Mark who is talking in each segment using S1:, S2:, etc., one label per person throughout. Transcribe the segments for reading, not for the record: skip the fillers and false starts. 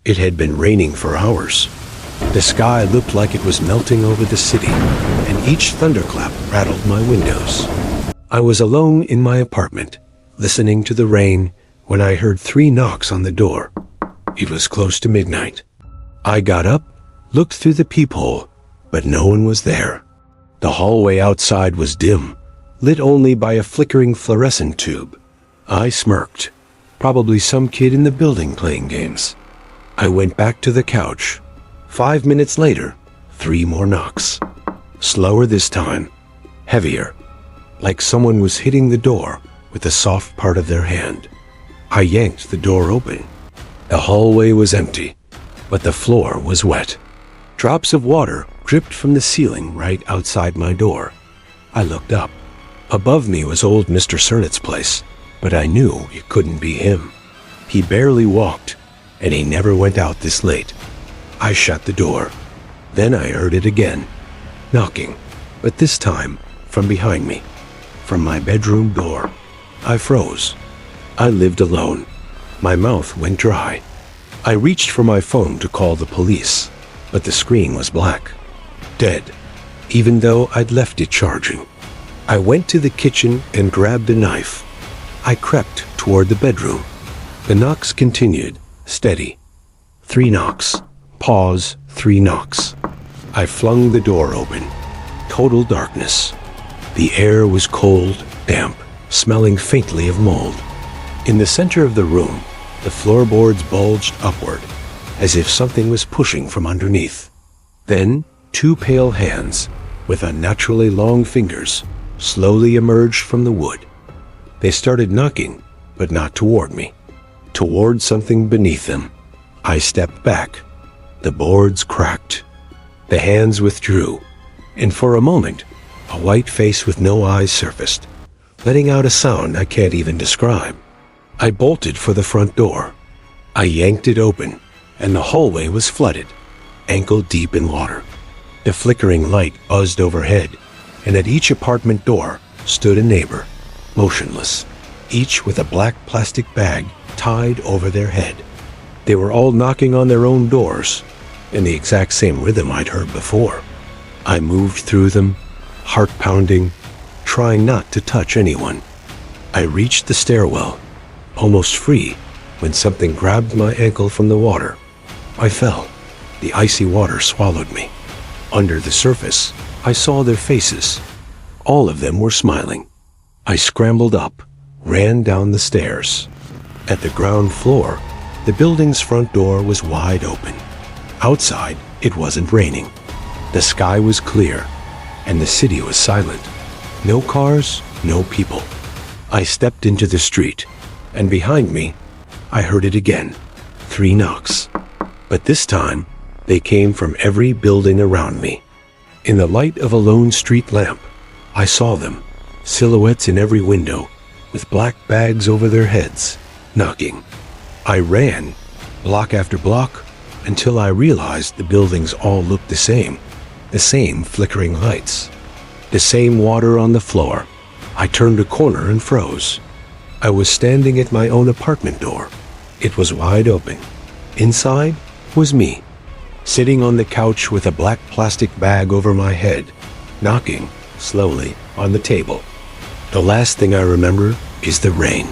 S1: It had been raining for hours. The sky looked like it was melting over the city, and each thunderclap rattled my windows. I was alone in my apartment, listening to the rain, when I heard 3 knocks on the door. It was close to midnight. I got up, looked through the peephole, but no one was there. The hallway outside was dim, lit only by a flickering fluorescent tube. I smirked. Probably some kid in the building playing games. I went back to the couch. 5 minutes later, 3 more knocks. Slower this time, heavier, like someone was hitting the door with the soft part of their hand. I yanked the door open. The hallway was empty, but the floor was wet. Drops of water dripped from the ceiling right outside my door. I looked up. Above me was old Mr. Cernet's place, but I knew it couldn't be him. He barely walked, and he never went out this late. I shut the door. Then I heard it again, knocking, but this time from behind me, from my bedroom door. I froze. I lived alone. My mouth went dry. I reached for my phone to call the police, but the screen was black, dead, even though I'd left it charging. I went to the kitchen and grabbed a knife. I crept toward the bedroom. The knocks continued, steady. 3 knocks. Pause, 3 knocks. I flung the door open. Total darkness. The air was cold, damp, smelling faintly of mold. In the center of the room, the floorboards bulged upward, as if something was pushing from underneath. Then, 2 pale hands, with unnaturally long fingers, slowly emerged from the wood. They started knocking, but not toward me. Toward something beneath them. I stepped back. The boards cracked. The hands withdrew, and for a moment, a white face with no eyes surfaced, letting out a sound I can't even describe. I bolted for the front door. I yanked it open, and the hallway was flooded, ankle deep in water. The flickering light buzzed overhead, and at each apartment door stood a neighbor, motionless, each with a black plastic bag tied over their head. They were all knocking on their own doors, in the exact same rhythm I'd heard before. I moved through them, heart pounding, trying not to touch anyone. I reached the stairwell, almost free, when something grabbed my ankle from the water. I fell. The icy water swallowed me. Under the surface, I saw their faces. All of them were smiling. I scrambled up, ran down the stairs. At the ground floor, the building's front door was wide open. Outside, it wasn't raining. The sky was clear, and the city was silent. No cars, no people. I stepped into the street, and behind me, I heard it again. 3 knocks. But this time, they came from every building around me. In the light of a lone street lamp, I saw them, silhouettes in every window, with black bags over their heads, knocking. I ran, block after block, until I realized the buildings all looked the same flickering lights, the same water on the floor. I turned a corner and froze. I was standing at my own apartment door. It was wide open. Inside was me, sitting on the couch with a black plastic bag over my head, knocking, slowly, on the table. The last thing I remember is the rain.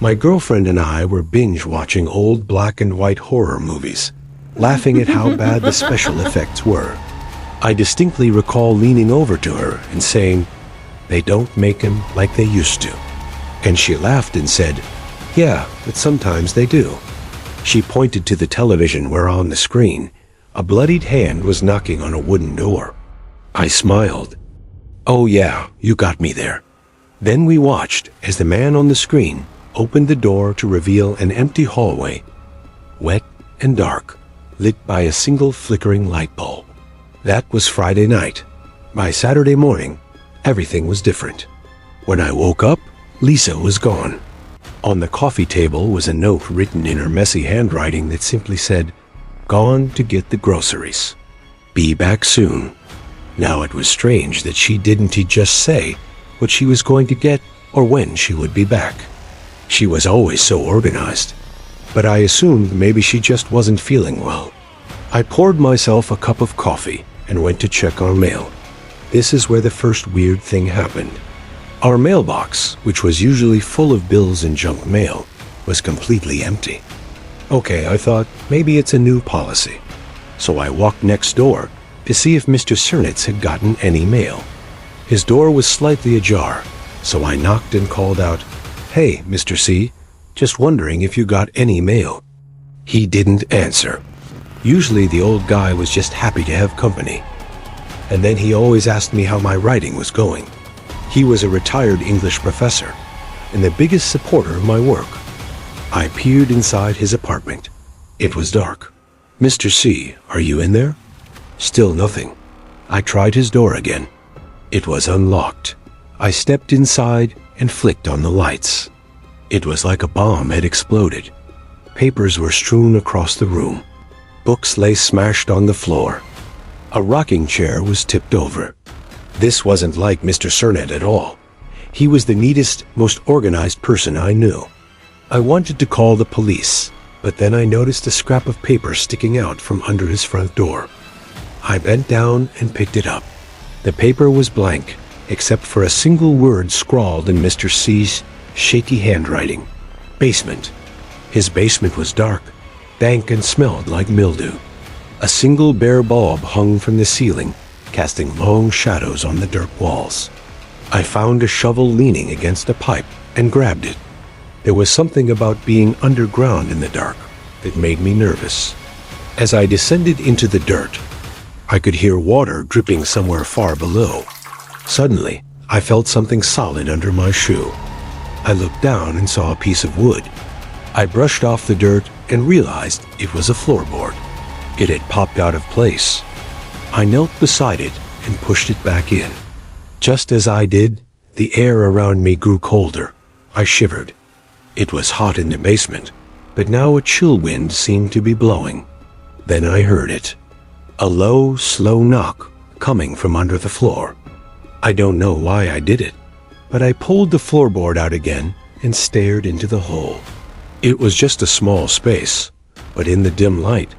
S1: My girlfriend and I were binge-watching old black and white horror movies, laughing at how bad the special effects were. I distinctly recall leaning over to her and saying, "They don't make them like they used to." And she laughed and said, "Yeah, but sometimes they do." She pointed to the television where on the screen, a bloodied hand was knocking on a wooden door. I smiled. "Oh yeah, you got me there." Then we watched as the man on the screen opened the door to reveal an empty hallway, wet and dark, lit by a single flickering light bulb. That was Friday night. By Saturday morning, everything was different. When I woke up, Lisa was gone. On the coffee table was a note written in her messy handwriting that simply said, "Gone to get the groceries. Be back soon." Now it was strange that she didn't just say what she was going to get or when she would be back. She was always so organized. but I assumed maybe she just wasn't feeling well. I poured myself a cup of coffee and went to check our mail. This is where the first weird thing happened. Our mailbox, which was usually full of bills and junk mail, was completely empty. Okay, I thought, maybe it's a new policy. So I walked next door to see if Mr. Cernitz had gotten any mail. His door was slightly ajar, so I knocked and called out, "Hey, Mr. C, just wondering if you got any mail." He didn't answer. Usually the old guy was just happy to have company. And then he always asked me how my writing was going. He was a retired English professor and the biggest supporter of my work. I peered inside his apartment. It was dark. "Mr. C, are you in there?" Still nothing. I tried his door again. It was unlocked. I stepped inside and flicked on the lights. It was like a bomb had exploded. Papers were strewn across the room. Books lay smashed on the floor. A rocking chair was tipped over. This wasn't like Mr. Cernit at all. He was the neatest, most organized person I knew. I wanted to call the police, but then I noticed a scrap of paper sticking out from under his front door. I bent down and picked it up. The paper was blank, except for a single word scrawled in Mr. C's shaky handwriting. Basement. His basement was dark, dank, and smelled like mildew. A single bare bulb hung from the ceiling, casting long shadows on the dirt walls. I found a shovel leaning against a pipe and grabbed it. There was something about being underground in the dark that made me nervous. As I descended into the dirt, I could hear water dripping somewhere far below. Suddenly, I felt something solid under my shoe. I looked down and saw a piece of wood. I brushed off the dirt and realized it was a floorboard. It had popped out of place. I knelt beside it and pushed it back in. Just as I did, the air around me grew colder. I shivered. It was hot in the basement, but now a chill wind seemed to be blowing. Then I heard it. A low, slow knock coming from under the floor. I don't know why I did it, but I pulled the floorboard out again and stared into the hole. It was just a small space, but in the dim light,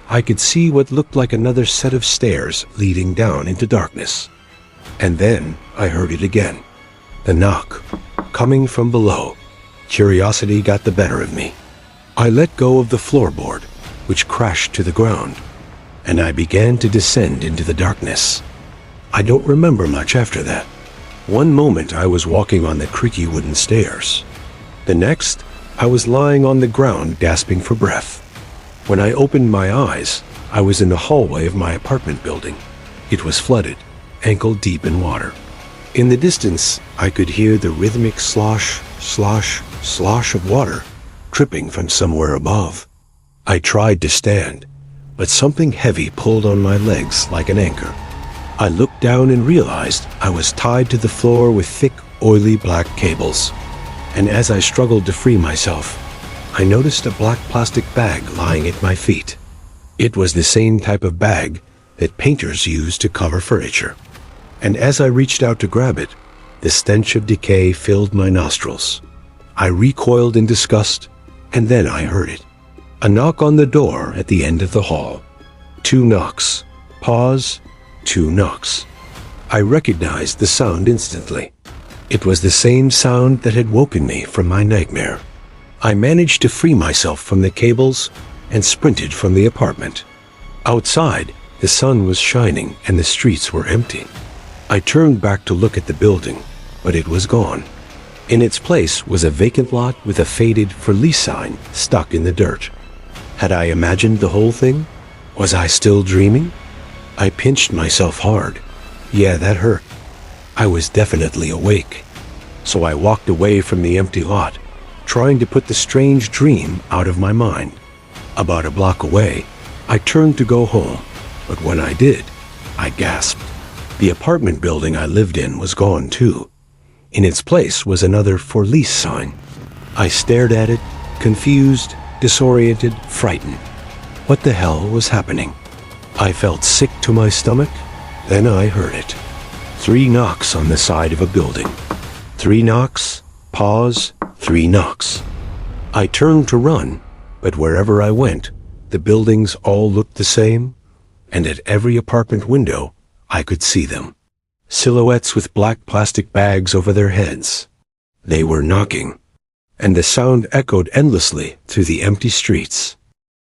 S1: I could see what looked like another set of stairs leading down into darkness. And then I heard it again. The knock, coming from below. Curiosity got the better of me. I let go of the floorboard, which crashed to the ground, and I began to descend into the darkness. I don't remember much after that. One moment I was walking on the creaky wooden stairs. The next, I was lying on the ground gasping for breath. When I opened my eyes, I was in the hallway of my apartment building. It was flooded, ankle deep in water. In the distance, I could hear the rhythmic slosh, slosh, slosh of water dripping from somewhere above. I tried to stand, but something heavy pulled on my legs like an anchor. I looked down and realized I was tied to the floor with thick, oily black cables. And as I struggled to free myself, I noticed a black plastic bag lying at my feet. It was the same type of bag that painters use to cover furniture. And as I reached out to grab it, the stench of decay filled my nostrils. I recoiled in disgust, and then I heard it. A knock on the door at the end of the hall. 2 knocks. Pause. 2 knocks. I recognized the sound instantly. It was the same sound that had woken me from my nightmare. I managed to free myself from the cables and sprinted from the apartment. Outside, the sun was shining and the streets were empty. I turned back to look at the building, but it was gone. In its place was a vacant lot with a faded "For Lease" sign stuck in the dirt. Had I imagined the whole thing? Was I still dreaming? I pinched myself hard. Yeah, that hurt. I was definitely awake. So I walked away from the empty lot, trying to put the strange dream out of my mind. About a block away, I turned to go home, but when I did, I gasped. The apartment building I lived in was gone too. In its place was another "For Lease" sign. I stared at it, confused, disoriented, frightened. What the hell was happening? I felt sick to my stomach. Then I heard it. 3 knocks on the side of a building. 3 knocks, pause, 3 knocks. I turned to run, But wherever I went, the buildings all looked the same, and at every apartment window, I could see them. Silhouettes with black plastic bags over their heads. They were knocking, and the sound echoed endlessly through the empty streets.